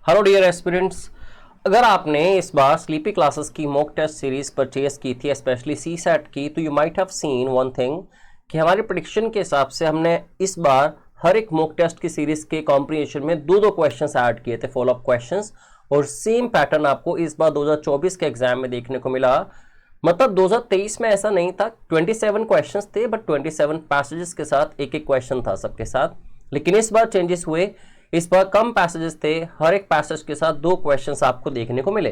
Hello dear aspirants, अगर आपने इस बार स्लीपी क्लासेस की मॉक टेस्ट सीरीज परचेज की थी, स्पेशली सी सेट की, तो you might have seen one thing कि हमारे प्रेडिक्शन के हिसाब से हमने इस बार हर एक मॉक टेस्ट की सीरीज के कॉम्प्रिहेंशन में दो क्वेश्चंस ऐड किए थे, फॉलोअप क्वेश्चंस। और सेम पैटर्न आपको इस बार 2024 के एग्जाम में देखने को मिला। मतलब 2023 में ऐसा नहीं था, 27 क्वेश्चंस थे, बट 27 पैसेजेस के साथ एक एक क्वेश्चन था सबके साथ। लेकिन इस बार चेंजेस हुए, इस बार कम पैसेजेस थे, हर एक पैसेज के साथ दो क्वेश्चंस आपको देखने को मिले।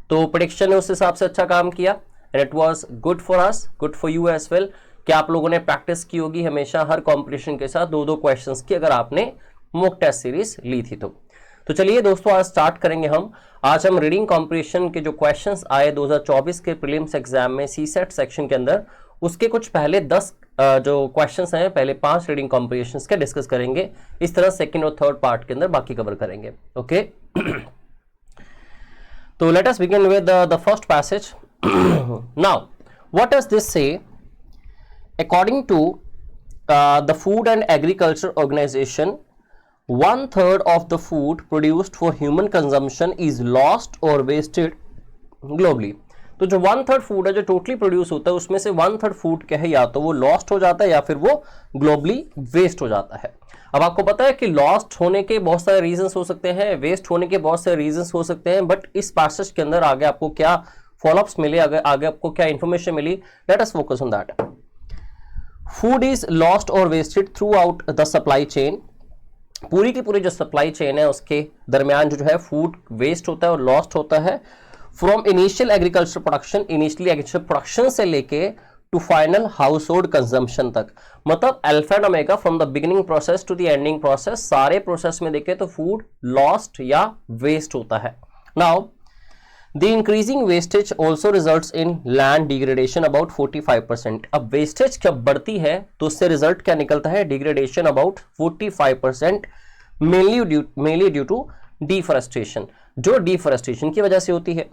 तो प्रेडिक्शन ने उस हिसाब से अच्छा काम किया and it was good for us, good for you as well, कि आप लोगों ने प्रैक्टिस की होगी हमेशा हर कॉम्पिटिशन के साथ दो क्वेश्चंस की, अगर आपने मॉक टेस्ट सीरीज ली थी तो चलिए दोस्तों, आज स्टार्ट करेंगे हम। आज हम रीडिंग कॉम्पिटिशन के जो क्वेश्चंस आए 2024 के प्रीलिम्स एग्जाम में सी सेट सेक्शन के अंदर, उसके कुछ पहले 10 जो क्वेश्चंस हैं, पहले 5 रीडिंग कॉम्पिटिशन्स के डिस्कस करेंगे। इस तरह सेकंड और थर्ड पार्ट के अंदर बाकी कवर करेंगे। ओके तो let us begin with the first passage. Now what does this say? According to the food and agriculture organisation, 1/3 of the food produced for human consumption is lost or wasted globally। तो जो 1/3 food है जो totally produce होता है, उसमें से 1/3 food क्या है, या तो वो लॉस्ट हो जाता है या फिर वो ग्लोबली वेस्ट हो जाता है। अब आपको पता है कि लॉस्ट होने के बहुत सारे रीजंस हो सकते हैं, वेस्ट होने के बहुत सारे रीजंस हो सकते हैं, बट इस पैसेज के अंदर आगे आपको क्या फॉलोअप्स मिले, आगे आपको क्या इंफॉर्मेशन मिली, let us focus on that. Food is lost और wasted throughout the supply chain. पूरी की पूरी जो सप्लाई चेन है उसके दरमियान जो है फूड वेस्ट होता है और लॉस्ट होता है। From initial agriculture production, initially agriculture production से लेके to final household consumption तक, मतलब alpha and omega from the beginning process to the ending process, सारे प्रोसेस में देखें तो फूड लॉस्ट या वेस्ट होता है। Now the increasing wastage also results in land degradation about 45%। अब वेस्टेज जब बढ़ती है तो उससे रिजल्ट क्या निकलता है? Degradation about 45%, mainly due to deforestation, जो डिफॉरेस्टेशन की वजह से होती है।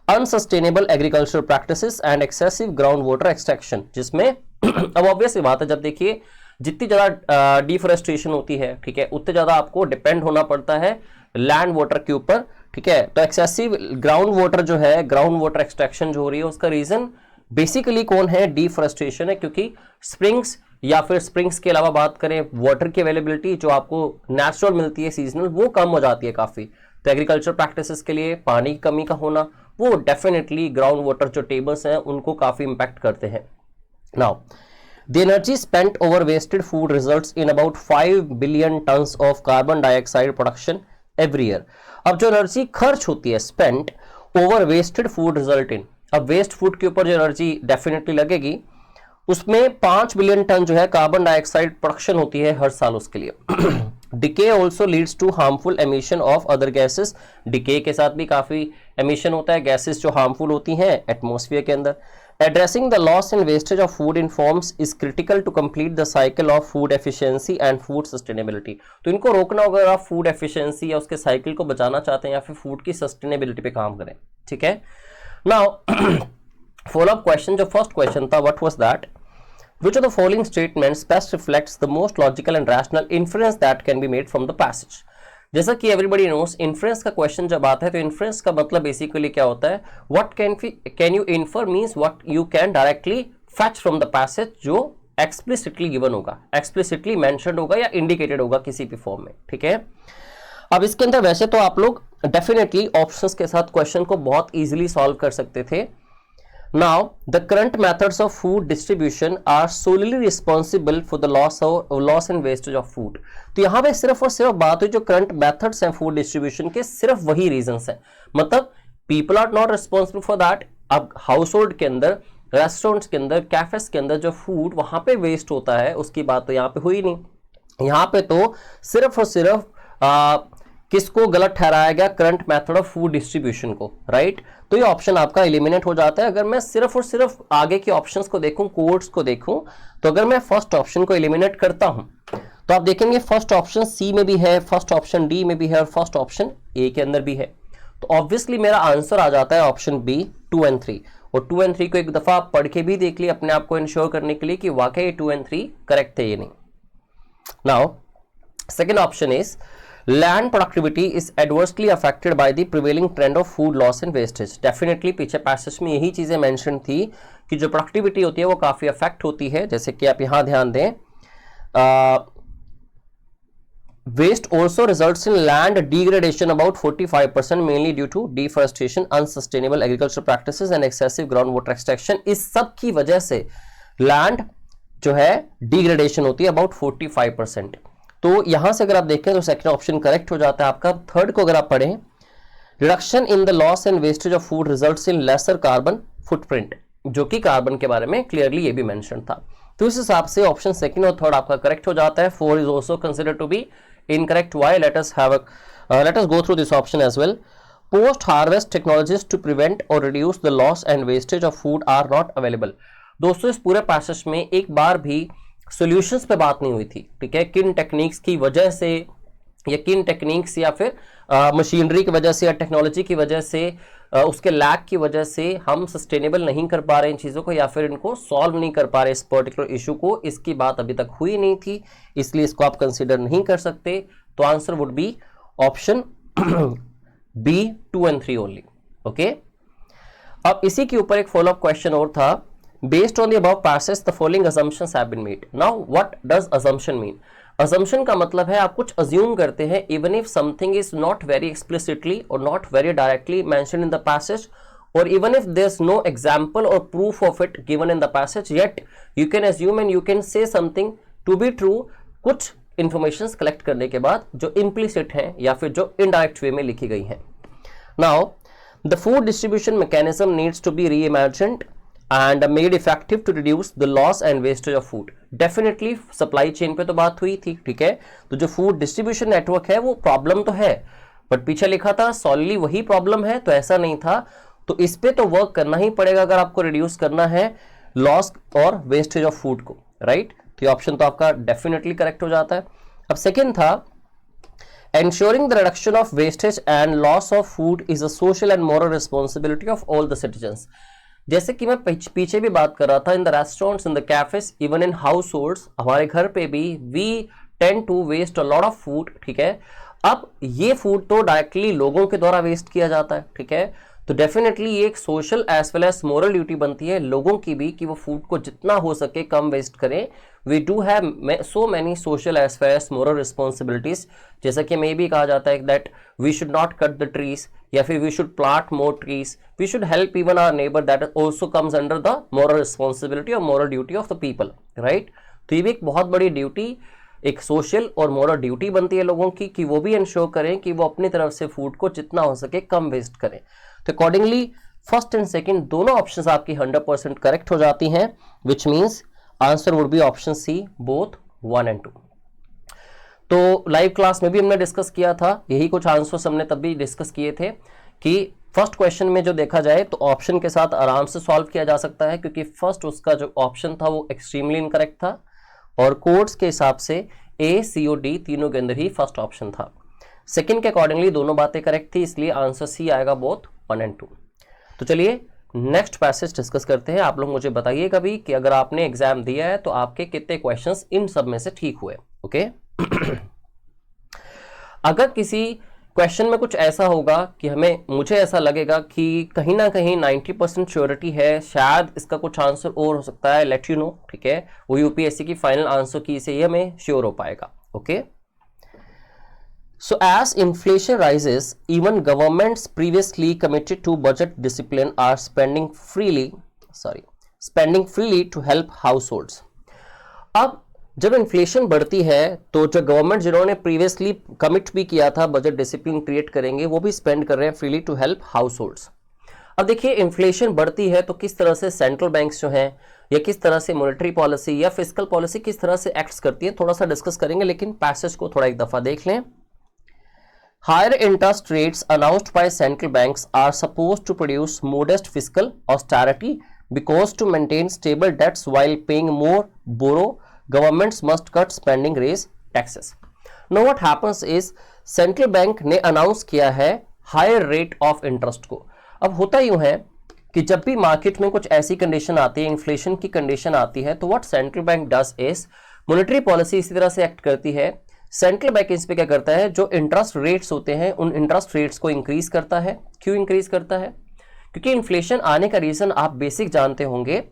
Unsustainable agriculture practices and excessive ground water extraction, जिसमें अब ऑब्वियस बात है, जब देखिए जितनी ज्यादा डिफॉरेस्टेशन होती है, ठीक है, उतने ज्यादा आपको डिपेंड होना पड़ता है लैंड वाटर के ऊपर, ठीक है। तो एक्सेसिव ग्राउंड वाटर जो है, ग्राउंड वाटर एक्सट्रैक्शन जो हो रही है, उसका रीजन बेसिकली कौन है? डिफॉरेस्टेशन है, क्योंकि स्प्रिंग्स या फिर स्प्रिंग्स के अलावा बात करें वाटर की अवेलेबिलिटी जो आपको नेचुरल मिलती है सीजनल, वो कम हो जाती है काफी। तो एग्रीकल्चर प्रैक्टिसेस के लिए पानी की कमी का होना, वो डेफिनेटली ग्राउंड वाटर जो टेबल्स हैं उनको काफी इंपैक्ट करते हैं। Now the energy spent over wasted food results in about 5 billion tons of carbon dioxide production every year. अब जो एनर्जी खर्च होती है spent over wasted food result in, अब वेस्ट फूड के ऊपर जो एनर्जी डेफिनेटली लगेगी, उसमें 5 बिलियन टन जो है कार्बन डाइऑक्साइड प्रोडक्शन होती है हर साल उसके लिए। Decay also leads to harmful emission of other gases. Decay के साथ भी काफी एमिशन होता है, गैसेस जो हार्मफुल होती हैं एटमॉस्फेयर के अंदर। Addressing the loss and wastage of food in forms is critical to complete the cycle of food efficiency and food sustainability. तो इनको रोकना होगा अगर आप फूड एफिशिएंसी या उसके साइकिल को बचाना चाहते हैं या फिर फूड की सस्टेनेबिलिटी पे काम करें, ठीक है। नाउ फॉलोअप क्वेश्चन, जो फर्स्ट क्वेश्चन था, what was that? Which of the following statements best reflects the most logical and rational inference that can be made from the passage? जैसा कि everybody knows, inference का question जब आता है तो inference का मतलब basically क्या होता है? What can you infer means what you can directly fetch from the passage, जो explicitly given होगा, explicitly mentioned होगा या indicated होगा किसी भी फॉर्म में, ठीक है। अब इसके अंदर वैसे तो आप लोग डेफिनेटली ऑप्शंस के साथ क्वेश्चन को बहुत इजीली सॉल्व कर सकते थे। Now, the current methods of food distribution are solely responsible for the loss and wastage of food। तो यहाँ पे सिर्फ और सिर्फ बात हुई जो करंट मेथड्स हैं फूड डिस्ट्रीब्यूशन के, सिर्फ वही रीजंस हैं, मतलब people are not responsible for that. अब हाउस होल्ड के अंदर, रेस्टोरेंट्स के अंदर, कैफेस के अंदर जो फूड वहां पे वेस्ट होता है, उसकी बात तो यहाँ पे हुई नहीं। यहाँ पे तो सिर्फ और सिर्फ किसको गलत ठहराया गया? Current method of food distribution को, राइट। तो ये ऑप्शन आपका एलिमिनेट हो जाता है। अगर मैं सिर्फ और सिर्फ आगे के ऑप्शंस को देखूं, कोड्स को देखूं, तो अगर मैं फर्स्ट ऑप्शन को एलिमिनेट करता हूं तो आप देखेंगे फर्स्ट ऑप्शन सी में भी है, फर्स्ट ऑप्शन डी में भी है और फर्स्ट ऑप्शन ए के अंदर भी है। तो ऑब्वियसली मेरा आंसर आ जाता है ऑप्शन बी, 2 और 3। और 2 और 3 को एक दफा आप पढ़ के भी देख लिए अपने आप को इंश्योर करने के लिए कि वाकई 2 और 3 करेक्ट थे ये नहीं। Now second option is land productivity is adversely affected by the prevailing trend of food loss and wastage. Definitely पीछे पैसेज में यही चीजें मेंशन थी कि जो प्रोडक्टिविटी होती है वो काफी अफेक्ट होती है। जैसे कि आप यहां ध्यान दें, waste also results in land degradation about 45% mainly due to deforestation, unsustainable agricultural practices and excessive groundwater extraction। इस सब की वजह से लैंड जो है डिग्रेडेशन होती है अबाउट 45%। तो यहां से अगर आप देखें तो सेकंड ऑप्शन करेक्ट हो जाता है आपका। थर्ड को अगर आप पढ़ें, reduction in the loss and wastage of food results in laser carbon footprint, जो कि कार्बन के बारे में क्लियरली ये भी मेंशन था। तो इस हिसाब से ऑप्शन सेकंड और थर्ड आपका करेक्ट हो जाता है। 4 is also considered to be incorrect. Why? Let us go through this option as well. Post harvest technologies to prevent or reduce the loss and wastage of food are not available। दोस्तों इस पूरे passage में एक बार भी solutions पे बात नहीं हुई थी, ठीक है। किन टेक्निक्स की वजह से या किन टेक्निक्स या फिर मशीनरी की वजह से या टेक्नोलॉजी की वजह से उसके लैक की वजह से हम सस्टेनेबल नहीं कर पा रहे इन चीज़ों को या फिर इनको सॉल्व नहीं कर पा रहे इस पर्टिकुलर इशू को, इसकी बात अभी तक हुई नहीं थी, इसलिए इसको आप कंसीडर नहीं कर सकते। तो answer would be option B 2 and 3 only. Okay, अब इसी के ऊपर एक फॉलोअप क्वेश्चन और था। Based on the above passage the following assumptions have been made. Now what does assumption mean? Assumption का मतलब है आप कुछ अज्यूम करते हैं even if something is not very explicitly और not very directly mentioned in the passage, और even if there is no example और proof of it given in the passage, yet you can assume and you can say something to be true, कुछ informations collect करने के बाद जो implicit हैं या फिर जो इनडायरेक्ट वे में लिखी गई हैं। Now the food distribution mechanism needs to be reimagined and made effective to reduce the loss and wastage of food। Definitely supply chain पे तो बात हुई थी, ठीक है। तो जो फूड डिस्ट्रीब्यूशन नेटवर्क है वो प्रॉब्लम तो है, बट पीछे लिखा था सॉलिडली वही प्रॉब्लम है, तो ऐसा नहीं था। तो इस पे तो वर्क करना ही पड़ेगा अगर आपको रिड्यूस करना है लॉस और वेस्टेज ऑफ फूड को, राइट। तो ये ऑप्शन तो आपका डेफिनेटली करेक्ट हो जाता है। अब सेकेंड था, ensuring the reduction of wastage and loss of food is a social and moral responsibility of all the citizens। जैसे कि मैं पीछे भी बात कर रहा था, in the restaurants, in the cafes, even in households, हमारे घर पे भी we tend to waste a lot of food, ठीक है। अब ये फूड तो डायरेक्टली लोगों के द्वारा वेस्ट किया जाता है, ठीक है। तो डेफिनेटली ये एक social as well as moral duty बनती है लोगों की भी कि वो फूड को जितना हो सके कम वेस्ट करें। We do have so many social as well as moral responsibilities, जैसा कि मे भी कहा जाता है that we should not cut the trees या फिर we should plant more trees, we should help even our neighbour, that also comes under the moral responsibility और moral duty of the people, right. तो ये भी एक बहुत बड़ी duty, एक सोशल और मोरल ड्यूटी बनती है लोगों की कि वो भी इंश्योर करें कि वो अपनी तरफ से फूड को जितना हो सके कम वेस्ट करें। तो अकॉर्डिंगली फर्स्ट एंड सेकंड दोनों ऑप्शंस आपकी 100% करेक्ट हो जाती हैं, which means answer would be option C both 1 and 2। तो लाइव क्लास में भी हमने डिस्कस किया था, यही कुछ आंसर्स हमने तब भी डिस्कस किए थे कि फर्स्ट क्वेश्चन में जो देखा जाए तो ऑप्शन के साथ आराम से सॉल्व किया जा सकता है, क्योंकि फर्स्ट उसका जो ऑप्शन था वो एक्सट्रीमली इनकरेक्ट था और कोड्स के हिसाब से ए, सी और डी तीनों के अंदर ही फर्स्ट ऑप्शन था। सेकंड के अकॉर्डिंगली दोनों बातें करेक्ट थी, इसलिए आंसर सी आएगा बोथ 1 and 2। तो चलिए नेक्स्ट पैसेज डिस्कस करते हैं। आप लोग मुझे बताइएगा भी कि अगर आपने एग्जाम दिया है तो आपके कितने क्वेश्चंस इन सब में से ठीक हुए, ओके। अगर किसी क्वेश्चन में कुछ ऐसा होगा कि मुझे ऐसा लगेगा कि कहीं ना कहीं 90% श्योरिटी है, शायद इसका कुछ आंसर और हो सकता है, लेट यू नो, ठीक है। वो यूपीएससी की फाइनल आंसर की से ही हमें श्योर हो पाएगा, okay. So as inflation rises, even governments previously committed to budget discipline are spending freely to help households। अब जब इन्फ्लेशन बढ़ती है तो जो गवर्नमेंट जिन्होंने प्रीवियसली कमिट भी किया था बजट डिसिप्लिन क्रिएट करेंगे, वो भी स्पेंड कर रहे हैं freely to help households. अब देखिए इन्फ्लेशन बढ़ती है तो किस तरह से सेंट्रल बैंक्स जो हैं या किस तरह से मॉनेटरी पॉलिसी या फिजिकल पॉलिसी किस तरह से एक्ट्स करती है, थोड़ा सा डिस्कस करेंगे, लेकिन पैसेज को थोड़ा एक दफा देख लें। Higher interest rates announced by central banks are supposed to produce modest fiscal austerity because to maintain stable debts while paying more borrow, governments must cut spending, raise taxes। Now what happens is central bank ने announce किया है higher rate of interest को। अब होता यूं है कि जब भी मार्केट में कुछ ऐसी कंडीशन आती है, इन्फ्लेशन की कंडीशन आती है, तो what central bank does is monetary policy इसी तरह से एक्ट करती है सेंट्रल बैंक इस पे क्या करता है, जो इंटरेस्ट रेट्स होते हैं उन इंटरेस्ट रेट्स को इंक्रीज करता है। क्यों इंक्रीज करता है? क्योंकि इन्फ्लेशन आने का रीजन आप बेसिक जानते होंगे,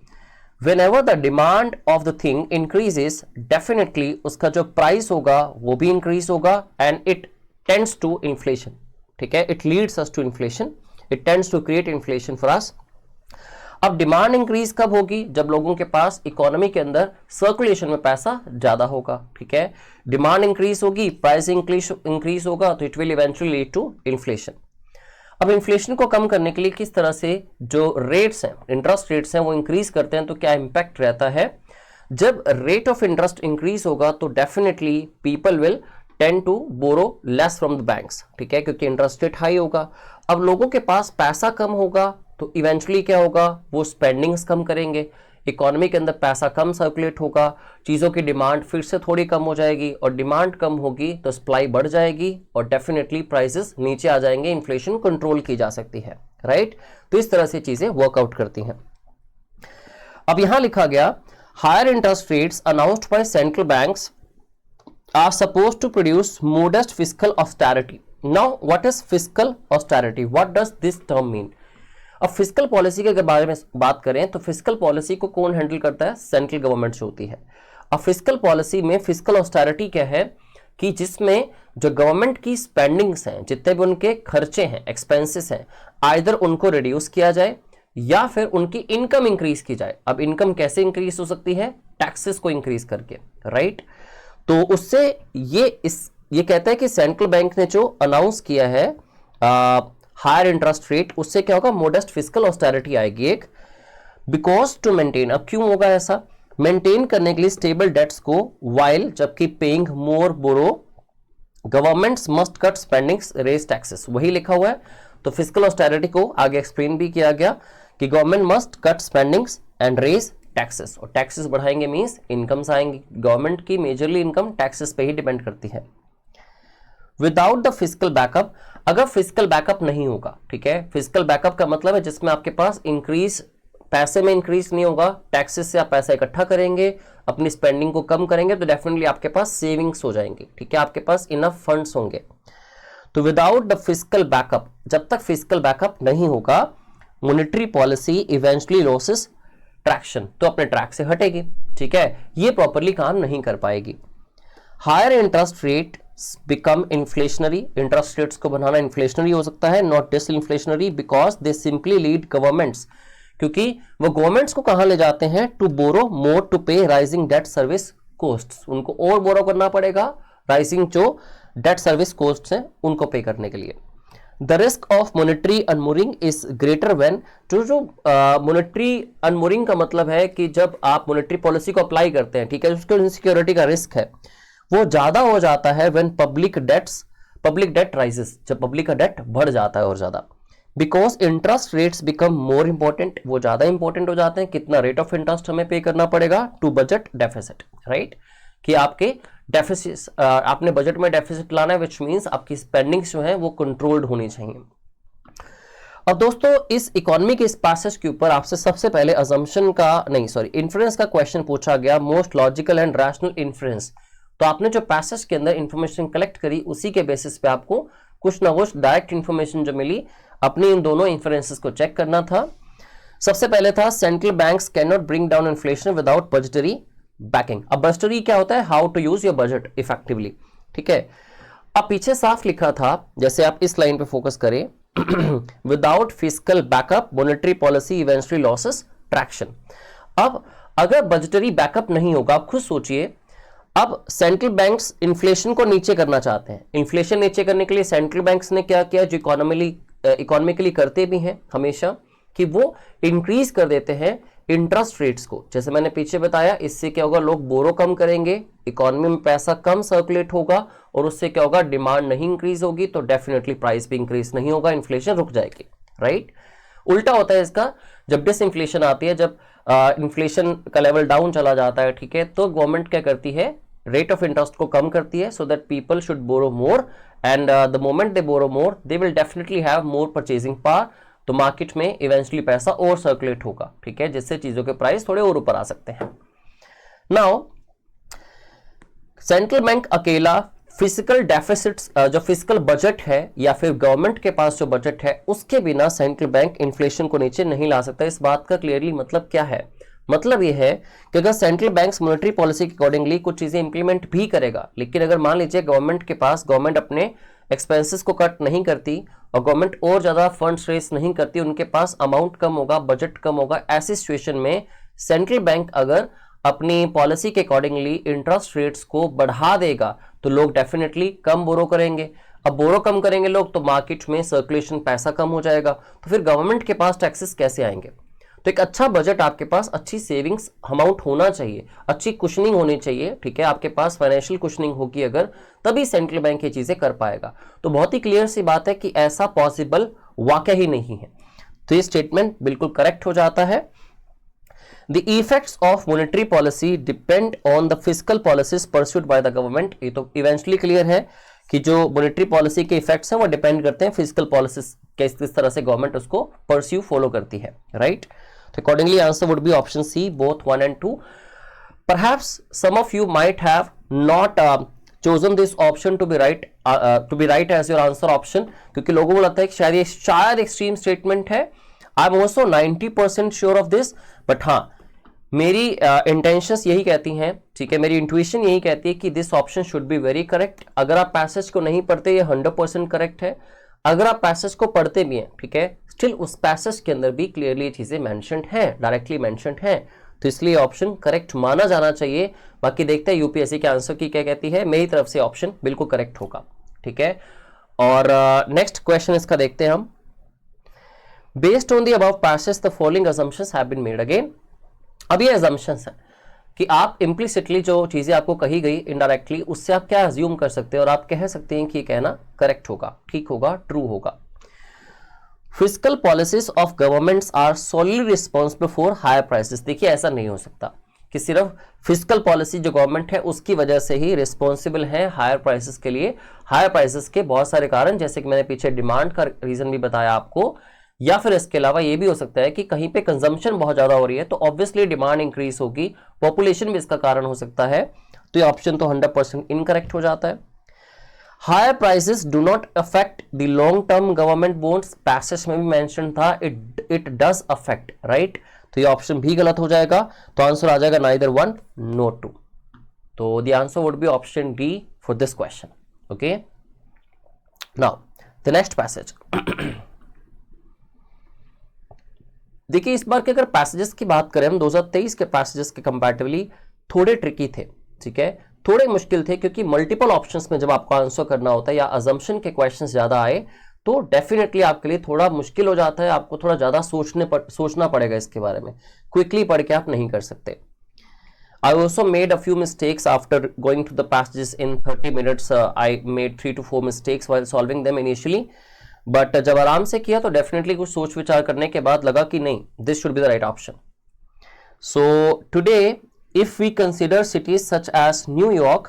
whenever the demand of the thing increases, definitely उसका जो प्राइस होगा वो भी इंक्रीज होगा and it tends to inflation। ठीक है, it leads us to inflation, it tends to create inflation for us। अब डिमांड इंक्रीज कब होगी? जब लोगों के पास इकोनॉमी के अंदर सर्कुलेशन में पैसा ज्यादा होगा। ठीक है, डिमांड इंक्रीज होगी, प्राइस इंक्रीज होगा, तो it will eventually lead to inflation. अब इन्फ्लेशन को कम करने के लिए किस तरह से जो रेट्स हैं, इंटरेस्ट रेट्स हैं, वो इंक्रीज करते हैं, तो क्या इंपैक्ट रहता है? जब रेट ऑफ इंटरेस्ट इंक्रीज होगा तो definitely people will tend to borrow less from the banks. ठीक है, क्योंकि इंटरेस्ट रेट हाई होगा। अब लोगों के पास पैसा कम होगा तो इवेंचुअली क्या होगा, वो स्पेंडिंग्स कम करेंगे, इकोनॉमी के अंदर पैसा कम सर्कुलेट होगा, चीज़ों की डिमांड फिर से थोड़ी कम हो जाएगी, और डिमांड कम होगी तो सप्लाई बढ़ जाएगी और डेफिनेटली प्राइसेस नीचे आ जाएंगे, इन्फ्लेशन कंट्रोल की जा सकती है। राइट, तो इस तरह से चीज़ें वर्कआउट करती हैं। अब यहां लिखा गया, higher interest rates announced by central banks are supposed to produce modest fiscal austerity. Now what is fiscal austerity? What does this term mean? अब फिस्कल पॉलिसी के बारे में बात करें तो फिस्कल पॉलिसी को कौन हैंडल करता है? सेंट्रल गवर्नमेंट से होती है। अब फिस्कल पॉलिसी में फिस्कल ऑस्टेरिटी क्या है कि जिसमें जो गवर्नमेंट की स्पेंडिंग्स हैं, जितने भी उनके खर्चे हैं, एक्सपेंसेस हैं, आइदर उनको रिड्यूस किया जाए या फिर उनकी इनकम इंक्रीज की जाए। अब इनकम कैसे इंक्रीज हो सकती है? टैक्सेस को इंक्रीज करके। राइट, तो उससे ये कहता है कि सेंट्रल बैंक ने जो अनाउंस किया है हायर इंटरेस्ट रेट, उससे क्या होगा, मोडेस्ट फिस्कल ऑस्टेरिटी आएगी एक। बिकॉज टू मेंटेन, अब क्यों होगा ऐसा? मेंटेन करने के लिए स्टेबल डेट्स को, वाइल जबकि paying more borrow, governments must cut spendings, raise taxes. वही लिखा हुआ है। तो फिस्कल ऑस्टेरिटी को आगे एक्सप्लेन भी किया गया कि government must cut spendings and raise taxes, और टैक्सेस बढ़ाएंगे मींस इनकम्स आएंगी। गवर्नमेंट की मेजरली इनकम टैक्सेस पे ही डिपेंड करती है। विदाउट द फिस्कल बैकअप, अगर फिस्कल बैकअप नहीं होगा, ठीक है, फिस्कल बैकअप का मतलब है जिसमें आपके पास इंक्रीज, पैसे में इंक्रीज नहीं होगा, टैक्सेस से आप पैसा इकट्ठा करेंगे, अपनी स्पेंडिंग को कम करेंगे, तो डेफिनेटली आपके पास सेविंग्स हो जाएंगी। ठीक है, आपके पास इनफ फंड्स होंगे। तो विदाउट द फिस्कल बैकअप, जब तक फिस्कल बैकअप नहीं होगा, monetary policy eventually losses traction, तो अपने ट्रैक से हटेगी। ठीक है, ये प्रॉपरली काम नहीं कर पाएगी। Higher interest rate become inflationary, interest rates को बनाना इन्फ्लेशनरी हो सकता है, not disinflationary, because they simply lead governments, क्योंकि वो गवर्नमेंट्स को कहां ले जाते हैं? To borrow more to pay rising debt service costs, उनको और बोरो करना पड़ेगा, राइजिंग जो डेट सर्विस कोस्ट्स हैं उनको पे करने के लिए। The risk of monetary unmooring is greater when, जो मॉनेटरी अनमूरिंग का मतलब है कि जब आप मॉनेटरी पॉलिसी को अप्लाई करते हैं, ठीक है, उसके इनसिक्योरिटी का रिस्क है वो ज्यादा हो जाता है व्हेन पब्लिक डेट राइजेस, जब पब्लिक का डेट बढ़ जाता है और ज्यादा। Because interest rates become more important, वो ज्यादा इंपॉर्टेंट हो जाते हैं, कितना रेट ऑफ इंटरेस्ट हमें पे करना पड़ेगा टू बजट डेफिसिट। राइट, कि आपके डेफिसिट, आपने बजट में डेफिसिट लाना है, विच मीन्स आपकी स्पेंडिंग्स जो है वो कंट्रोल्ड होनी चाहिए। अब दोस्तों इस इकोनॉमी के इस पैसेज के ऊपर आपसे सबसे पहले इन्फ्रेंस का क्वेश्चन पूछा गया, most logical and rational inference. तो आपने जो पैसेज के अंदर इंफॉर्मेशन कलेक्ट करी, उसी के बेसिस पे आपको कुछ ना कुछ डायरेक्ट इंफॉर्मेशन जो मिली, अपनी इन दोनों इंफरेंसेस को चेक करना था। सबसे पहले था central banks can not bring down inflation without budgetary backing. अब बजटरी क्या होता है? How to use your budget effectively. ठीक है, अब पीछे साफ लिखा था, जैसे आप इस लाइन पे फोकस करें, without fiscal backup monetary policy eventually losses traction. अब अगर बजटरी बैकअप नहीं होगा, आप खुद सोचिए, अब सेंट्रल बैंक्स इन्फ्लेशन को नीचे करना चाहते हैं। इन्फ्लेशन नीचे करने के लिए सेंट्रल बैंक्स ने क्या किया, जो इकोनॉमिकली करते भी हैं हमेशा, कि वो इंक्रीज कर देते हैं इंटरेस्ट रेट्स को। जैसे मैंने पीछे बताया, इससे क्या होगा, लोग बोरो कम करेंगे, इकोनॉमी में पैसा कम सर्कुलेट होगा, और उससे क्या होगा, डिमांड नहीं इंक्रीज होगी, तो डेफिनेटली प्राइस भी इंक्रीज नहीं होगा, इन्फ्लेशन रुक जाएगी। राइट, उल्टा होता है इसका, जब डिसइन्फ्लेशन आती है, जब इन्फ्लेशन का लेवल डाउन चला जाता है, ठीक है, तो गवर्नमेंट क्या करती है, रेट ऑफ इंटरेस्ट को कम करती है, so that people should borrow more, and the moment they borrow more they will definitely have more purchasing power, तो मार्केट में इवेंचुअली पैसा और सर्कुलेट होगा। ठीक है, जिससे चीजों के प्राइस थोड़े और ऊपर आ सकते हैं। नाउ सेंट्रल बैंक अकेला फिजिकल डेफिसिट्स, जो फिजिकल बजट है या फिर गवर्नमेंट के पास जो बजट है, उसके बिना सेंट्रल बैंक इन्फ्लेशन को नीचे नहीं ला सकता। इस बात का क्लियरली मतलब क्या है? मतलब ये है कि अगर सेंट्रल बैंक मॉनेटरी पॉलिसी के अकॉर्डिंगली कुछ चीजें इंप्लीमेंट भी करेगा, लेकिन अगर मान लीजिए गवर्नमेंट अपने एक्सपेंसेस को कट नहीं करती और गवर्नमेंट और ज्यादा फंड्स रेस नहीं करती, उनके पास अमाउंट कम होगा, बजट कम होगा, ऐसी सिचुएशन में सेंट्रल बैंक अगर अपनी पॉलिसी के अकॉर्डिंगली इंटरेस्ट रेट्स को बढ़ा देगा तो लोग डेफिनेटली कम बोरो करेंगे। अब बोरो कम करेंगे लोग तो मार्केट में सर्कुलेशन, पैसा कम हो जाएगा, तो फिर गवर्नमेंट के पास टैक्सेस कैसे आएंगे? तो एक अच्छा बजट आपके पास, अच्छी सेविंग्स अमाउंट होना चाहिए, अच्छी कुशनिंग होनी चाहिए, ठीक है, आपके पास फाइनेंशियल कुशनिंग होगी अगर, तभी सेंट्रल बैंक ये चीजें कर पाएगा। तो बहुत ही क्लियर सी बात है कि ऐसा पॉसिबल वाकई ही नहीं है। तो ये स्टेटमेंट बिल्कुल करेक्ट हो जाता है। The effects of monetary policy depend on the fiscal policies pursued by the government। ये तो इवेंचुअली क्लियर है कि जो मॉनेटरी पॉलिसी के इफेक्ट्स हैं वो डिपेंड करते हैं फिजिकल पॉलिसीज किस तरह से गवर्नमेंट उसको परस्यू फॉलो करती है, राइट। तो accordingly answer would be option C, both 1 and 2। Perhaps some of you might have not chosen this option to be right as your answer option, क्योंकि लोगों को लगता है कि शायद एक्सट्रीम स्टेटमेंट है। I am also 90% sure of this, but हाँ, मेरी इंटेंशंस यही कहती हैं, ठीक है, मेरी इंट्यूशन यही कहती है कि this option should be very correct. अगर आप पैसेज को नहीं पढ़ते, ये 100% करेक्ट है। अगर आप पैसेज को पढ़ते भी हैं, ठीक है, स्टिल उस पैसेज के अंदर भी क्लियरली चीजें मेंशन्ड हैं, डायरेक्टली मेंशन्ड हैं, तो इसलिए ऑप्शन करेक्ट माना जाना चाहिए। बाकी देखते हैं यूपीएससी के आंसर की क्या कहती है। मेरी तरफ से ऑप्शन बिल्कुल करेक्ट होगा, ठीक है। और नेक्स्ट क्वेश्चन इसका देखते हैं हम। Based on the above passage the following assumptions have been made. Again अब ये assumptions है कि आप इम्प्लिसिटली जो चीजें आपको कही गई इनडायरेक्टली, उससे आप क्या अज्यूम कर सकते हैं और आप कह सकते हैं कि ये कहना करेक्ट होगा, ठीक होगा, ट्रू होगा। Physical policies of governments are solely responsible for higher prices. देखिए ऐसा नहीं हो सकता कि सिर्फ फिजिकल पॉलिसी जो गवर्नमेंट है उसकी वजह से ही रिस्पॉन्सिबल है हायर प्राइसेस के लिए। हायर प्राइसेस के बहुत सारे कारण, जैसे कि मैंने पीछे डिमांड का रीजन भी बताया आपको, या फिर इसके अलावा ये भी हो सकता है कि कहीं पे कंजम्पशन बहुत ज्यादा हो रही है तो ऑब्वियसली डिमांड इंक्रीज होगी, पॉपुलेशन भी इसका कारण हो सकता है। तो ये ऑप्शन तो 100% इनकरेक्ट हो जाता है। Higher prices do not affect the long term government bonds, passage में भी मेंशन था, इट डज अफेक्ट, राइट। तो ये ऑप्शन भी गलत हो जाएगा, तो आंसर आ जाएगा नाइदर 1 नॉट 2। तो the answer would be option D for this question. Okay, now the next passage. देखिए इस बार के अगर पैसेजेस की बात करें हम, 2023 के पैसेजेस के कंपैरेटिवली थोड़े ट्रिकी थे, ठीक है, थोड़े मुश्किल थे, क्योंकि मल्टीपल ऑप्शंस में जब आपको आंसर करना होता है या अजम्पशन के क्वेश्चंस ज्यादा आए तो डेफिनेटली आपके लिए थोड़ा मुश्किल हो जाता है, आपको थोड़ा ज्यादा सोचना पड़ेगा इसके बारे में, क्विकली पढ़ के आप नहीं कर सकते। I also made a few mistakes after going through the passages in 30 minutes. I made 3 to 4 mistakes while solving them initially. But जब आराम से किया तो डेफिनेटली कुछ सोच विचार करने के बाद लगा कि नहीं, this should be the right option. So today if we consider cities such as New York,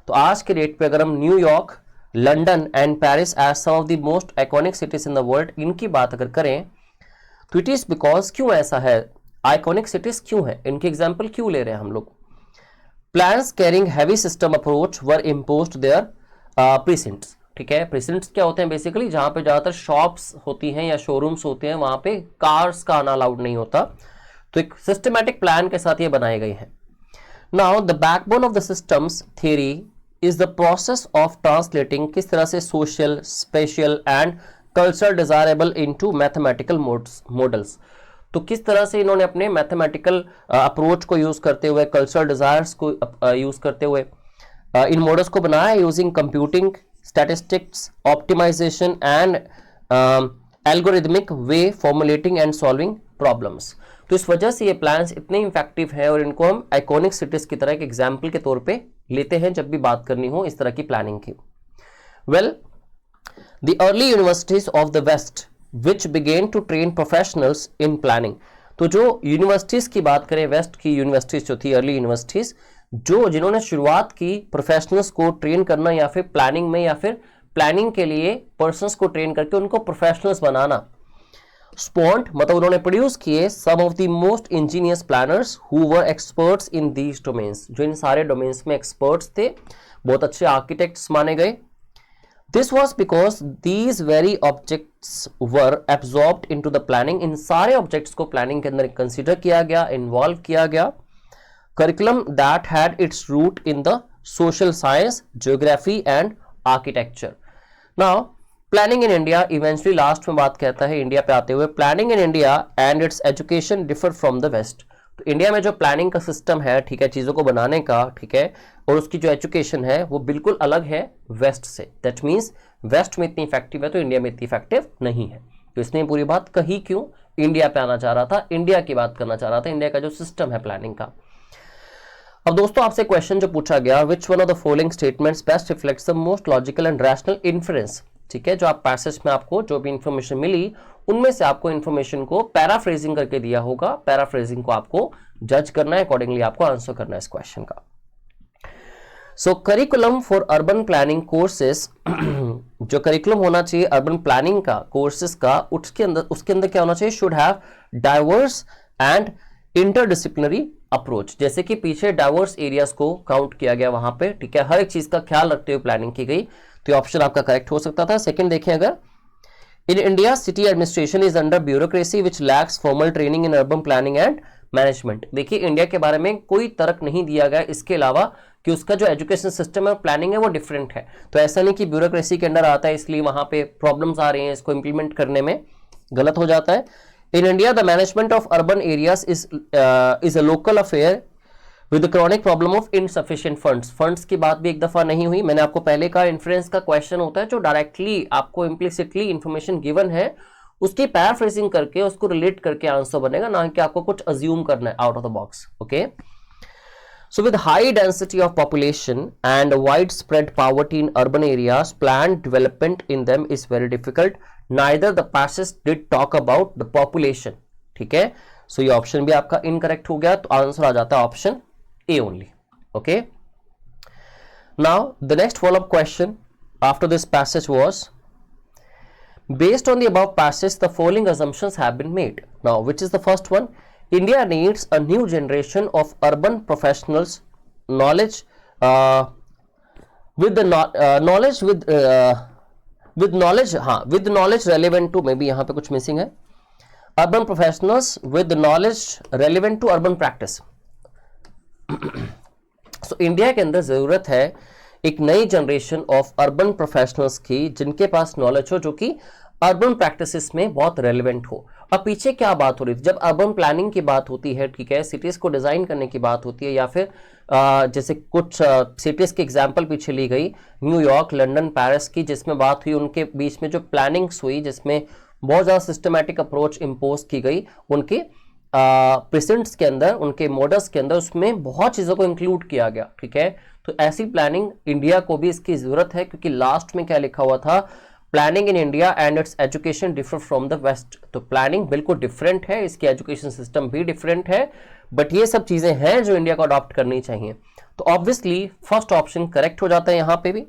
तो आज के डेट पे अगर हम New York, London and Paris as some of the most iconic cities in the world, इनकी बात अगर करें तो इट इज बिकॉज, क्यों ऐसा है, आइकॉनिक सिटीज क्यों है, इनके एग्जाम्पल क्यों ले रहे हैं हम लोग। Plans carrying heavy system approach were imposed their precincts, ठीक है। प्रेसिडेंट्स क्या होते हैं बेसिकली, जहां पे ज्यादातर शॉप्स होती हैं या शोरूम्स होते हैं, वहां पे कार्स का आना अलाउड नहीं होता, तो एक सिस्टमैटिक प्लान के साथ ये बनाए गए हैं। Now the backbone of the systems theory is the process of translating, किस तरह से social, special and cultural desirable into mathematical models. तो किस तरह से इन्होंने अपने मैथमेटिकल अप्रोच को यूज करते हुए, कल्चरल डिजायर्स को यूज करते हुए इन मॉडल्स को बनाया, using computing, statistics, optimization and algorithmic way formulating and solving problems। तो इस वजह से ये प्लान्स इतने इफेक्टिव हैं और इनको हम आइकॉनिक सिटीज की तरह एक एग्जाम्पल के तौर पे लेते हैं जब भी बात करनी हो इस तरह की प्लानिंग की। Well, the early universities of the west which began to train professionals in planning. तो जो यूनिवर्सिटीज की बात करें, वेस्ट की यूनिवर्सिटीज जो थी, अर्ली यूनिवर्सिटीज, जिन्होंने शुरुआत की प्रोफेशनल्स को ट्रेन करना या फिर प्लानिंग में, या फिर प्लानिंग के लिए पर्सन्स को ट्रेन करके उनको प्रोफेशनल्स बनाना। स्पॉन्ड मतलब उन्होंने प्रोड्यूस किए some of the most ingenious planners who were experts in these domains, जो इन सारे डोमेन्स में एक्सपर्ट्स थे, बहुत अच्छे आर्किटेक्ट्स माने गए। This was because these very objects were absorbed into the planning, इन सारे ऑब्जेक्ट्स को प्लानिंग के अंदर कंसिडर किया गया, इन्वॉल्व किया गया। Curriculum that had its root in the social science, geography and architecture. Now planning in India, eventually लास्ट में बात कहता है इंडिया पे आते हुए, planning in India and its education differ from the west. तो इंडिया में जो प्लानिंग का सिस्टम है, ठीक है, चीजों को बनाने का, ठीक है, और उसकी जो एजुकेशन है वो बिल्कुल अलग है वेस्ट से। दैट मीन्स वेस्ट में इतनी इफेक्टिव है तो इंडिया में इतनी इफेक्टिव नहीं है। तो इसने पूरी बात कही क्यों, इंडिया पे आना चाह रहा था, इंडिया की बात करना चाह रहा था, इंडिया का जो सिस्टम है प्लानिंग का। अब दोस्तों आपसे क्वेश्चन जो पूछा गया, विच one of the following statements best reflects the most logical and rational inference, ठीक है, जो आप पैसेज में आपको जो भी इंफॉर्मेशन मिली उनमें से आपको इंफॉर्मेशन को पैराफ्रेजिंग करके दिया होगा, पैराफ्रेजिंग को आपको जज करना है, अकॉर्डिंगली आपको आंसर करना है इस क्वेश्चन का। So curriculum for urban planning courses, जो करिकुलम होना चाहिए अर्बन प्लानिंग का कोर्सेज का, उसके अंदर क्या होना चाहिए, should have diverse and interdisciplinary approach. जैसे कि पीछे डाइवर्स एरियाज को काउंट किया गया वहां पे, ठीक है, हर एक चीज का ख्याल रखते हुए प्लानिंग की गई, तो ऑप्शन आपका करेक्ट हो सकता था। सेकंड देखें, अगर in India city administration is under bureaucracy which lakhs formal training in urban planning and management. देखिए इंडिया के बारे में कोई तर्क नहीं दिया गया इसके अलावा कि उसका जो एजुकेशन सिस्टम है प्लानिंग है वो डिफरेंट है। तो ऐसा नहीं कि ब्यूरोक्रेसी के अंडर आता है इसलिए वहां पे प्रॉब्लम्स आ रही हैं, इसको इंप्लीमेंट करने में गलत हो जाता है। In India the management of urban areas is a local affair with the chronic problem of insufficient funds. Funds की बात भी एक दफा नहीं हुई, मैंने आपको पहले कहा इन्फ्रेंस का क्वेश्चन होता है जो डायरेक्टली आपको इम्प्लिसिटली इंफॉर्मेशन गिवन है उसकी पैराफ्रेजिंग करके उसको रिलेट करके आंसर बनेगा, ना कि आपको कुछ अज्यूम करना है out of the box. Okay, so with high density of population and widespread poverty in urban areas, planned development in them is very difficult. Neither the passage did talk about the population. ठीक है, so ये option भी आपका incorrect हो गया, तो answer आ जाता है option A only. Okay, now the next follow up question after this passage was based on the above passage the following assumptions have been made. Now which is the first one? India needs a new generation of urban professionals, knowledge with the knowledge with knowledge, हाँ, with knowledge relevant to, maybe यहाँ पे कुछ missing है, urban professionals with knowledge relevant to urban practice. So India के अंदर जरूरत है एक नई जनरेशन ऑफ अर्बन प्रोफेशनल्स की जिनके पास नॉलेज हो जो कि अर्बन प्रैक्टिसेस में बहुत रेलेवेंट हो। अब पीछे क्या बात हो रही थी, जब अर्बन प्लानिंग की बात होती है, ठीक है, सिटीज को डिजाइन करने की बात होती है, या फिर जैसे कुछ सिटीज की एग्जांपल पीछे ली गई, न्यूयॉर्क, लंदन, पेरिस की, जिसमें बात हुई उनके बीच में जो प्लानिंग्स हुई जिसमें बहुत ज़्यादा सिस्टमैटिक अप्रोच इम्पोज की गई उनके प्रेजेंट्स के अंदर, उनके मॉडल्स के अंदर, उसमें बहुत चीज़ों को इंक्लूड किया गया। ठीक है, तो ऐसी प्लानिंग इंडिया को भी इसकी ज़रूरत है, क्योंकि लास्ट में क्या लिखा हुआ था, planning in India and its education differ from the west. तो प्लानिंग बिल्कुल डिफरेंट है, इसकी एजुकेशन सिस्टम भी डिफरेंट है, बट ये सब चीज़ें हैं जो इंडिया को अडॉप्ट करनी चाहिए। तो ऑब्वियसली फर्स्ट ऑप्शन करेक्ट हो जाता है यहाँ पे भी।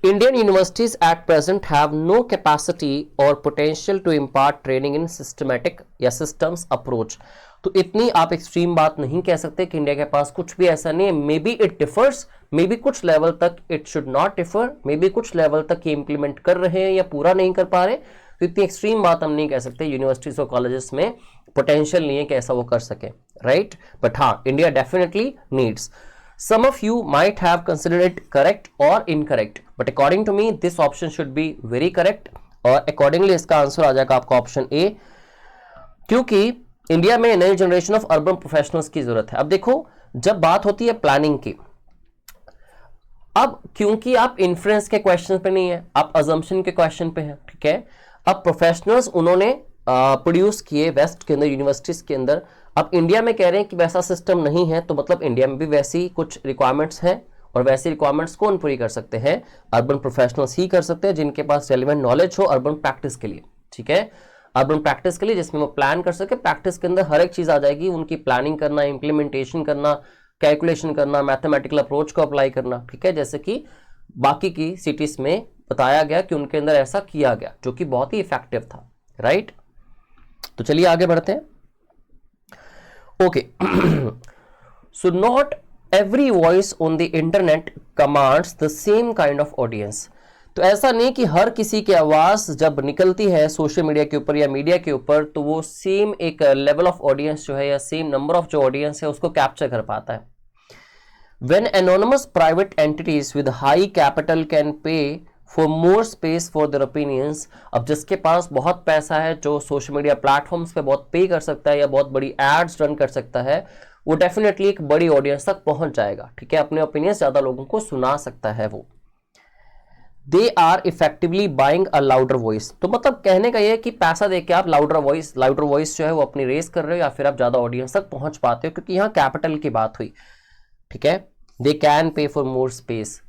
Indian universities at present have no capacity or potential to impart training in systematic या systems approach। तो इतनी आप एक्सट्रीम बात नहीं कह सकते कि इंडिया के पास कुछ भी ऐसा नहीं है। May be it differs, may be कुछ लेवल तक it should not differ, may be कुछ लेवल तक ये इंप्लीमेंट कर रहे हैं या पूरा नहीं कर पा रहे। तो इतनी एक्सट्रीम बात हम नहीं कह सकते यूनिवर्सिटीज और कॉलेजेस में पोटेंशियल नहीं है कि ऐसा वो कर सके, राइट। बट हाँ, India definitely needs. Some of you might have considered it correct or incorrect, but according to me, this option should be very correct, और accordingly इसका आंसर आ जाएगा आपका ऑप्शन ए, क्योंकि इंडिया में नई जनरेशन ऑफ अर्बन प्रोफेशनल्स की जरूरत है। अब देखो, जब बात होती है प्लानिंग की, अब क्योंकि आप इन्फ्रेंस के क्वेश्चन पे नहीं है, आप अजम्पशन के क्वेश्चन पे हैं, ठीक है। अब प्रोफेशनल्स उन्होंने प्रोड्यूस किए वेस्ट के अंदर, यूनिवर्सिटीज के अंदर। अब इंडिया में कह रहे हैं कि वैसा सिस्टम नहीं है, तो मतलब इंडिया में भी वैसी कुछ रिक्वायरमेंट्स हैं, और वैसी रिक्वायरमेंट्स कौन पूरी कर सकते हैं? अर्बन प्रोफेशनल्स ही कर सकते हैं, जिनके पास रेलिवेंट नॉलेज हो अर्बन प्रैक्टिस के लिए, ठीक है, अर्बन प्रैक्टिस के लिए, जिसमें वो प्लान कर सके। प्रैक्टिस के अंदर हर एक चीज आ जाएगी, उनकी प्लानिंग करना, इंप्लीमेंटेशन करना, कैलकुलेशन करना, मैथमेटिकल अप्रोच को अप्लाई करना, ठीक है, जैसे कि बाकी की सिटीज में बताया गया कि उनके अंदर ऐसा किया गया, जो कि बहुत ही इफेक्टिव था, राइट। तो चलिए आगे बढ़ते हैं। Okay, so not every voice on the internet commands the same kind of audience. तो ऐसा नहीं कि हर किसी की आवाज जब निकलती है सोशल मीडिया के ऊपर या मीडिया के ऊपर तो वो सेम एक लेवल ऑफ ऑडियंस जो है या सेम नंबर ऑफ जो ऑडियंस है उसको कैप्चर कर पाता है. When anonymous private entities with high capital can pay for more space for their opinions, अब जिसके पास बहुत पैसा है जो सोशल मीडिया प्लेटफॉर्म्स पे बहुत पे कर सकता है या बहुत बड़ी एड्स रन कर सकता है, वो डेफिनेटली एक बड़ी ऑडियंस तक पहुंच जाएगा. ठीक है, अपने ओपिनियंस ज्यादा लोगों को सुना सकता है वो. They are effectively buying a louder voice. तो मतलब कहने का ये कि पैसा देके आप लाउडर वॉइस जो है वो अपनी रेस कर रहे हो या फिर आप ज्यादा ऑडियंस तक पहुंच पाते हो, क्योंकि यहाँ कैपिटल की बात हुई. ठीक है, they can pay for more space.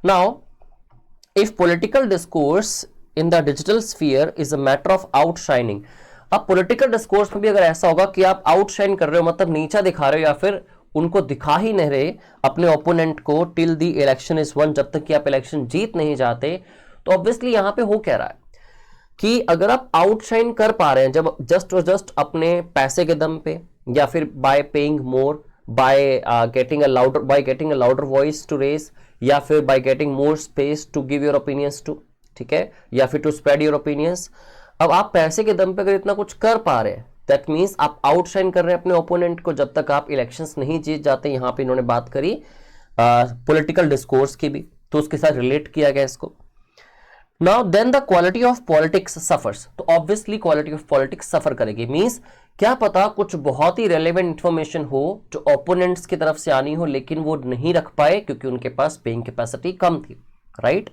Now if political discourse in the digital sphere is a matter of outshining, अब political discourse में भी अगर ऐसा होगा कि आप outshine कर रहे हो, मतलब नीचा दिखा रहे हो या फिर उनको दिखा ही नहीं रहे अपने ओपोनेंट को till the election is won, जब तक कि आप इलेक्शन जीत नहीं जाते, तो ऑब्वियसली यहाँ पे हो क्या रहा है कि अगर आप आउटशाइन कर पा रहे हैं जब जस्ट अपने पैसे के दम पे या फिर by paying more, by getting a louder voice to raise, या फिर by getting more space to give your opinions to, ठीक है, या फिर टू स्प्रेड योर ओपिनियंस. अब आप पैसे के दम पे अगर इतना कुछ कर पा रहे हैं, दैट मीन्स आप आउटशाइन कर रहे हैं अपने ओपोनेंट को जब तक आप इलेक्शंस नहीं जीत जाते. यहाँ पे इन्होंने बात करी पॉलिटिकल डिस्कोर्स की भी, तो उसके साथ रिलेट किया गया इसको. Now then the quality of politics suffers. तो obviously quality of politics suffer करेगी. मीन्स क्या पता कुछ बहुत ही रेलेवेंट इंफॉर्मेशन हो जो ओपोनेंट्स की तरफ से आनी हो, लेकिन वो नहीं रख पाए क्योंकि उनके पास पेइंग कैपेसिटी कम थी. Right,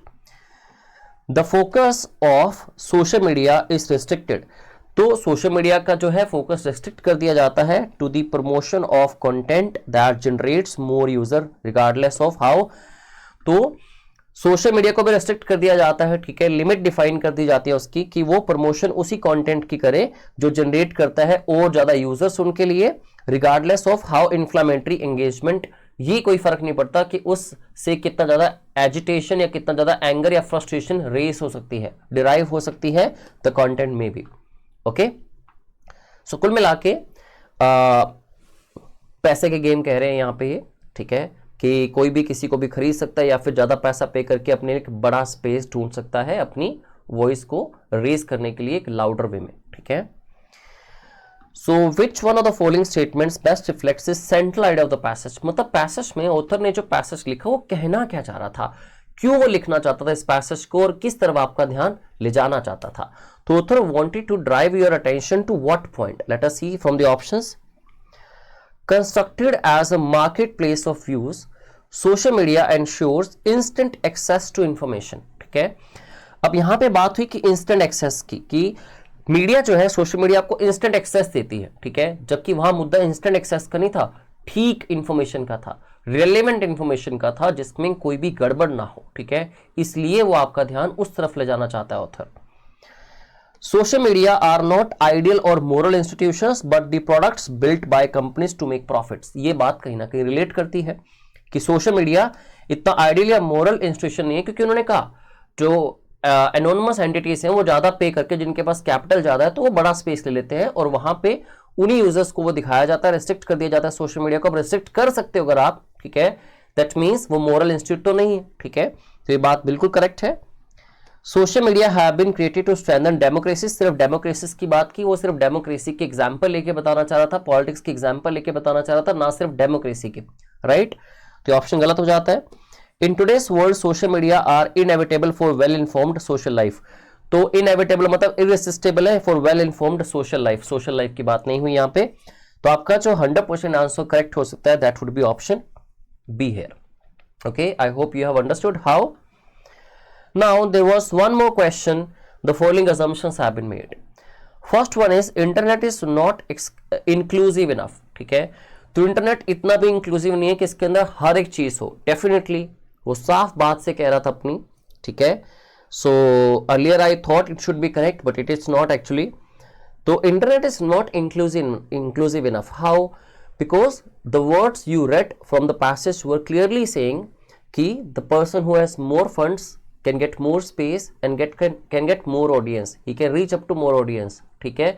the focus of social media is restricted. तो सोशल मीडिया का जो है फोकस रिस्ट्रिक्ट कर दिया जाता है to the promotion of content that generates more user regardless of how. तो सोशल मीडिया को भी रेस्ट्रिक्ट कर दिया जाता है. ठीक है, लिमिट डिफाइन कर दी जाती है उसकी कि वो प्रमोशन उसी कंटेंट की करे जो जनरेट करता है और ज्यादा यूजर्स उनके लिए, regardless of how inflammatory engagement. ये कोई फर्क नहीं पड़ता कि उससे कितना ज्यादा एजिटेशन या कितना ज्यादा एंगर या फ्रस्ट्रेशन रेस हो सकती है, डिराइव हो सकती है द कंटेंट में भी. ओके, सो कुल मिला के पैसे के गेम कह रहे हैं यहाँ पे ये. ठीक है, कि कोई भी किसी को भी खरीद सकता है या फिर ज्यादा पैसा पे करके अपने एक बड़ा स्पेस ढूंढ सकता है अपनी वॉइस को रेज करने के लिए एक लाउडर वे में. ठीक है, so which one of the following statements best reflects the central idea of the passage. मतलब पैसेज में ऑथर ने जो पैसेज लिखा वो कहना क्या चाह रहा था, क्यों वो लिखना चाहता था इस पैसेज को और किस तरफ आपका ध्यान ले जाना चाहता था. तो author wanted to drive your attention to what point. Let us see from the options. Constructed as a marketplace of views, social media ensures instant access to information. ठीक है, अब यहां पे बात हुई कि इंस्टेंट एक्सेस की, कि मीडिया जो है सोशल मीडिया आपको इंस्टेंट एक्सेस देती है. ठीक है, जबकि वहां मुद्दा इंस्टेंट एक्सेस का नहीं था, ठीक इंफॉर्मेशन का था, रिलेवेंट इंफॉर्मेशन का था जिसमें कोई भी गड़बड़ ना हो. ठीक है, इसलिए वो आपका ध्यान उस तरफ ले जाना चाहता है author. Social media are not ideal or moral institutions but the products built by companies to make profits. ये बात कहीं ना कहीं रिलेट करती है कि सोशल मीडिया इतना आइडियल या मोरल इंस्टीट्यूशन नहीं है, क्योंकि उन्होंने कहा जो एनोनिमस एंटिटीज हैं वो ज्यादा पे करके, जिनके पास कैपिटल ज्यादा है, तो वो बड़ा स्पेस ले लेते हैं और वहां पे उन्हीं यूजर्स को वो दिखाया जाता है, रेस्ट्रिक्ट कर दिया जाता है. सोशल मीडिया को आप रेस्ट्रिक्ट कर सकते हो अगर आप. ठीक है, दैट मीन्स वो मोरल इंस्टीट्यूट तो नहीं है. ठीक है, तो ये बात बिल्कुल करेक्ट है. Social media have been created to strengthen democracy. सिर्फ डेमोक्रेसी की बात की, वो सिर्फ डेमोक्रेसी की एग्जांपल लेके बताना चाह रहा था, पॉलिटिक्स की एग्जांपल लेके बताना चाह रहा था, ना सिर्फ डेमोक्रेसी की. राइट, तो ऑप्शन गलत हो जाता है. In today's world social media are inevitable for well informed social life. तो इनएविटेबल मतलब इररेसिस्टेबल है for well informed social life. Social life की बात नहीं हुई यहाँ पे. तो आपका जो 100% आंसर करेक्ट हो सकता है that would be option be here. Okay, I hope you have understood how. Now there was one more question. The following assumptions have been made. First one is internet is not inclusive enough. ठीक है, तो internet इतना भी inclusive नहीं है कि इसके अंदर हर एक चीज हो. डेफिनेटली वो साफ बात से कह रहा था अपनी. ठीक है, so earlier I thought it should be correct but it is not actually. तो internet is not inclusive enough. How? Because the words you read from the passage were clearly saying कि the person who has more funds can get more space and can get more audience. He can reach up to more audience. ठीक है,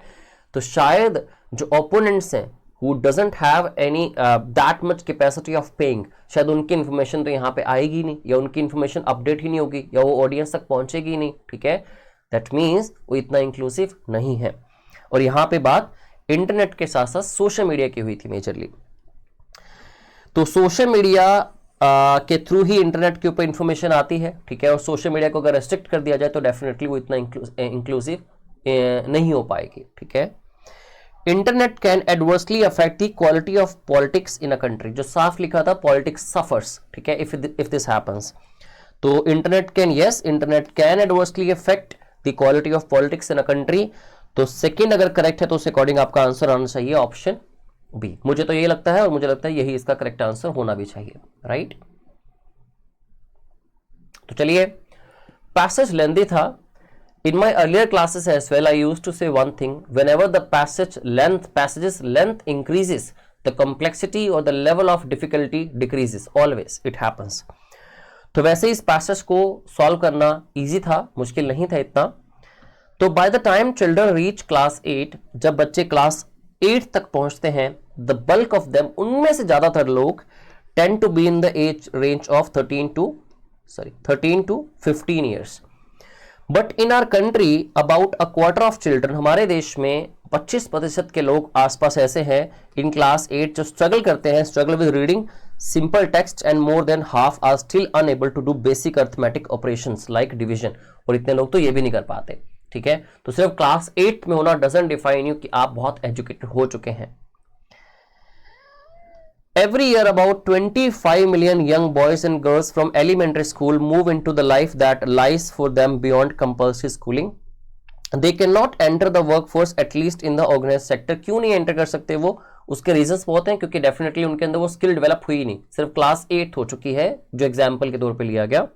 तो शायद जो opponents हैं who doesn't have any that much capacity of paying, शायद उनकी information तो यहाँ पे आएगी नहीं, या उनकी इन्फॉर्मेशन अपडेट ही नहीं होगी, या वो ऑडियंस तक पहुंचेगी नहीं, ठीक है, दैट मीन्स वो इतना इंक्लूसिव नहीं है। और यहाँ पे बात इंटरनेट के साथ साथ सोशल मीडिया की हुई थी मेजरली। तो सोशल मीडिया के थ्रू ही इंटरनेट के ऊपर इंफॉर्मेशन आती है, ठीक है, और सोशल मीडिया को अगर रेस्ट्रिक्ट कर दिया जाए तो डेफिनेटली वो इतना इंक्लूसिव नहीं हो पाएगी, ठीक है। Internet can adversely affect the quality of politics in a country, जो साफ लिखा था पॉलिटिक्स सफर्स, ठीक है, इफ दिस हैपेंस। तो internet can adversely affect the quality of politics in a country. तो सेकंड अगर करेक्ट है तो उस अकॉर्डिंग आपका आंसर आना चाहिए ऑप्शन बी। मुझे तो ये लगता है, और मुझे लगता है यही इसका करेक्ट आंसर होना भी चाहिए, राइट। तो चलिए, पैसेज लेंथी था। In my earlier classes as well, I used to say one thing: whenever the passage's length increases, the complexity or the level of difficulty decreases. Always it happens. तो वैसे इस passage को solve करना easy था, मुश्किल नहीं था इतना। तो by the time children reach class 8, जब बच्चे क्लास 8 तक पहुंचते हैं, the bulk of them, उनमें से ज्यादातर लोग tend to be in the age range of 13 to 15 years. But in our country about a quarter of children, हमारे देश में 25% के लोग आसपास ऐसे हैं इन क्लास 8 जो स्ट्रगल करते हैं, struggle with reading simple text, and more than half are still unable to do basic arithmetic operations like division. और इतने लोग तो ये भी नहीं कर पाते, ठीक है। तो सिर्फ क्लास 8 में होना डजंट डिफाइन यू कि आप बहुत एजुकेटेड हो चुके हैं। Every year, about 25 million young boys and girls from elementary school move into the life that lies for them beyond compulsory schooling. They cannot enter the workforce, at least in the organized sector. क्यों नहीं enter कर सकते वो? उसके reasons बहुत हैं, क्योंकि definitely उनके अंदर वो स्किल डेवलप हुई नहीं, सिर्फ क्लास 8 हो चुकी है, जो एग्जाम्पल के तौर पे लिया गया।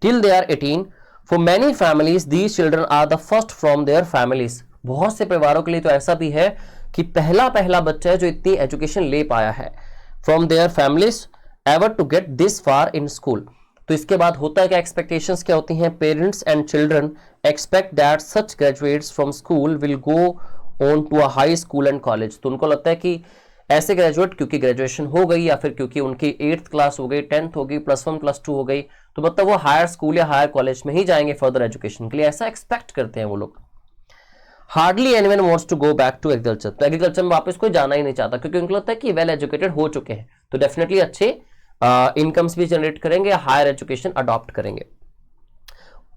Till they are 18, for many families, these children are the first from their families. बहुत से परिवारों के लिए तो ऐसा भी है कि पहला बच्चा है जो इतनी एजुकेशन ले पाया है from their families ever to get this far in school. तो इसके बाद होता है क्या, एक्सपेक्टेशंस क्या होती हैं? Parents and children expect that such graduates from school will go on to a high school and college. तो उनको लगता है कि ऐसे ग्रेजुएट, क्योंकि ग्रेजुएशन हो गई या फिर क्योंकि उनकी 8th क्लास हो गई, 10th हो गई, +1 +2 हो गई, तो मतलब वो हायर स्कूल या हायर कॉलेज में ही जाएंगे फर्दर एजुकेशन के लिए, ऐसा एक्सपेक्ट करते हैं वो लोग। Hardly anyone wants to go back to agriculture. तो एग्रीकल्चर में वापस कोई जाना ही नहीं चाहता, क्योंकि उनको लगता है कि वेल एजुकेटेड हो चुके हैं, तो डेफिनेटली अच्छे इनकम्स भी जनरेट करेंगे, हायर एजुकेशन अडॉप्ट करेंगे।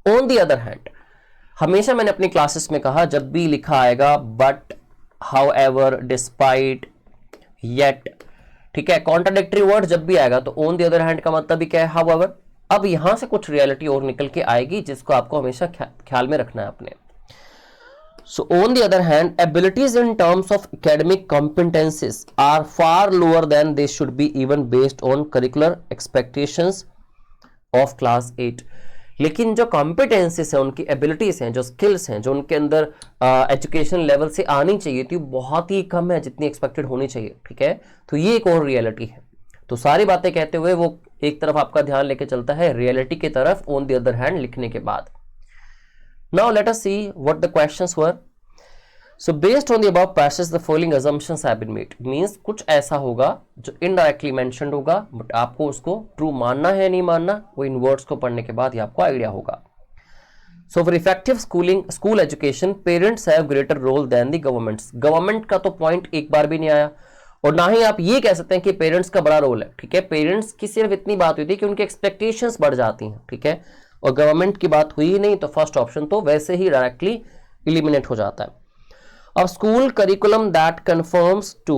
ऑन द अदर हैंड, हमेशा मैंने अपनी क्लासेस में कहा, जब भी लिखा आएगा बट, हाउएवर, डिस्पाइट, येट, ठीक है, कॉन्ट्राडिक्टरी वर्ड जब भी आएगा तो ऑन द अदर हैंड का मतलब भी क्या है? हाउएवर। अब यहां से कुछ रियलिटी और निकल के आएगी जिसको आपको हमेशा ख्याल में रखना है अपने। So on the other hand, abilities in terms of academic competencies are far lower than they should be, even based on curricular expectations of class 8. लेकिन जो competencies हैं, उनकी abilities हैं, जो skills हैं, जो उनके अंदर education level से आनी चाहिए थी, बहुत ही कम है जितनी expected होनी चाहिए, ठीक है। तो ये एक और reality है। तो सारी बातें कहते हुए वो एक तरफ आपका ध्यान लेके चलता है reality की तरफ, on the other hand लिखने के बाद। Now let us see what the questions were. So based on the above passage, the following assumptions have been made. Means कुछ ऐसा होगा जो indirectly mentioned होगा, but आपको उसको true मानना है नहीं मानना, वो इन words को पढ़ने के बाद ही आपको आइडिया होगा। So for effective school education, parents have greater role than the governments. Government का तो point एक बार भी नहीं आया, और ना ही आप ये कह सकते हैं कि पेरेंट्स का बड़ा रोल है, ठीक है। पेरेंट्स की सिर्फ इतनी बात हुई थी कि उनकी एक्सपेक्टेशंस बढ़ जाती हैं, ठीक है, और गवर्नमेंट की बात हुई ही नहीं, तो फर्स्ट ऑप्शन तो वैसे ही डायरेक्टली इलिमिनेट हो जाता है। अब school curriculum that conforms to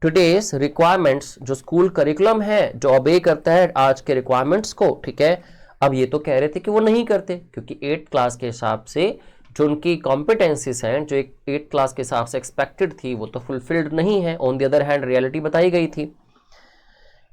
today's requirements, जो स्कूल करिकुलम है जो ओबे करता है आज के रिक्वायरमेंट्स को, ठीक है। अब ये तो कह रहे थे कि वो नहीं करते, क्योंकि 8th क्लास के हिसाब से जो उनकी कॉम्पिटेंसीज हैं, जो एक 8th क्लास के हिसाब से एक्सपेक्टेड थी, वो तो फुलफिल्ड नहीं है। On the other hand reality बताई गई थी।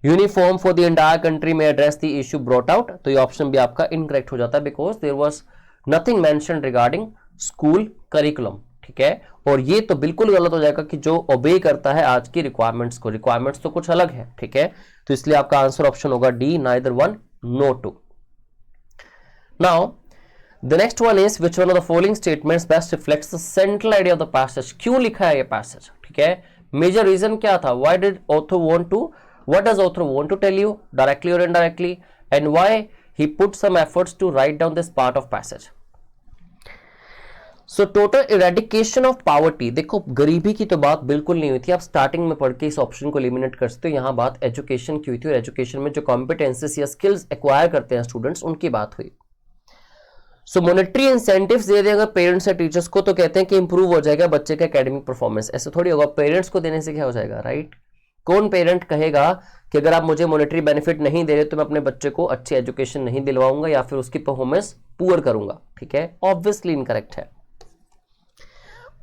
Uniform for the entire country में address the issue brought out, तो ये ऑप्शन भी आपका इनकरेक्ट हो जाता है, because there was nothing mentioned regarding school curriculum, ठीक है। और ये तो बिल्कुल गलत हो जाएगा कि जो ओबे करता है आज की रिक्वायरमेंट्स को, रिक्वायरमेंट्स तो कुछ अलग है, ठीक है। तो इसलिए आपका आंसर ऑप्शन होगा D, neither one nor two. Now the next one is which one of the following statements best reflects the central idea of the passage. क्यों लिखा है ये पैसेज, ठीक है। मेजर रीजन क्या था? Why did author want to, what does author want to tell you directly और indirectly, and why he put some efforts to write down this part of passage. So total eradication of poverty, देखो गरीबी की तो बात बिल्कुल नहीं हुई थी, आप स्टार्टिंग में पढ़ के इस ऑप्शन को एलिमिनेट कर सकते हो. यहां बात एजुकेशन की हुई थी और एजुकेशन में जो कॉम्पिटेंसेस या स्किल्स एक्वायर करते हैं स्टूडेंट्स, उनकी बात हुई. सो मॉनेटरी इंसेंटिव्स दे दें अगर पेरेंट्स या टीचर्स को, तो कहते हैं कि इंप्रूव हो जाएगा बच्चे का एकेडमिक परफॉर्मेंस. ऐसे थोड़ी होगा, पेरेंट्स को देने से क्या हो जाएगा, राइट? कौन पेरेंट कहेगा कि अगर आप मुझे मॉनेटरी बेनिफिट नहीं दे रहे तो मैं अपने बच्चे को अच्छी एजुकेशन नहीं दिलवाऊंगा या फिर उसकी परफॉर्मेंस पुअर करूंगा? ठीक है, ऑब्वियसली इनकरेक्ट है.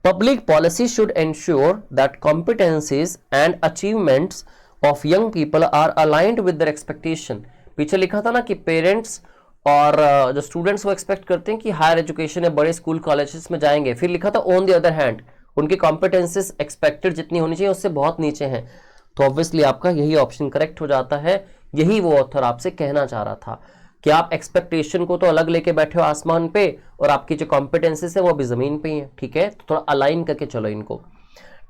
Public policy should ensure that competencies and achievements of young people are aligned with their expectation. पीछे लिखा था ना कि पेरेंट्स और जो स्टूडेंट्स वो एक्सपेक्ट करते हैं कि हायर एजुकेशन या बड़े स्कूल कॉलेजेस में जाएंगे. फिर लिखा था ऑन द अदर हैंड उनकी कॉम्पिटेंसेस एक्सपेक्टेड जितनी होनी चाहिए उससे बहुत नीचे हैं. तो ऑब्वियसली आपका यही ऑप्शन करेक्ट हो जाता है. यही वो ऑथर आपसे कहना चाह रहा था कि आप एक्सपेक्टेशन को तो अलग लेके बैठे हो आसमान पे और आपकी जो कॉम्पिटेंसेस है वो अभी जमीन पे ही है. ठीक है, तो थोड़ा अलाइन करके चलो इनको.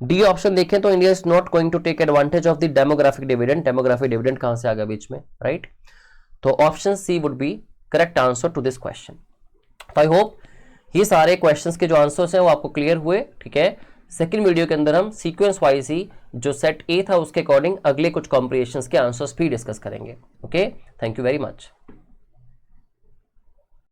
डी ऑप्शन देखें तो India is not going to take advantage of the demographic dividend. Demographic dividend कहां से आ गया बीच में, राइट? तो option C would be correct answer to this question. I hope ये सारे क्वेश्चंस के जो आंसर्स हैं वो आपको क्लियर हुए. ठीक है, सेकंड वीडियो के अंदर हम सीक्वेंस वाइज ही जो सेट ए था उसके अकॉर्डिंग अगले कुछ कॉम्प्रिहेंशंस के आंसर्स भी डिस्कस करेंगे. Okay, thank you very much.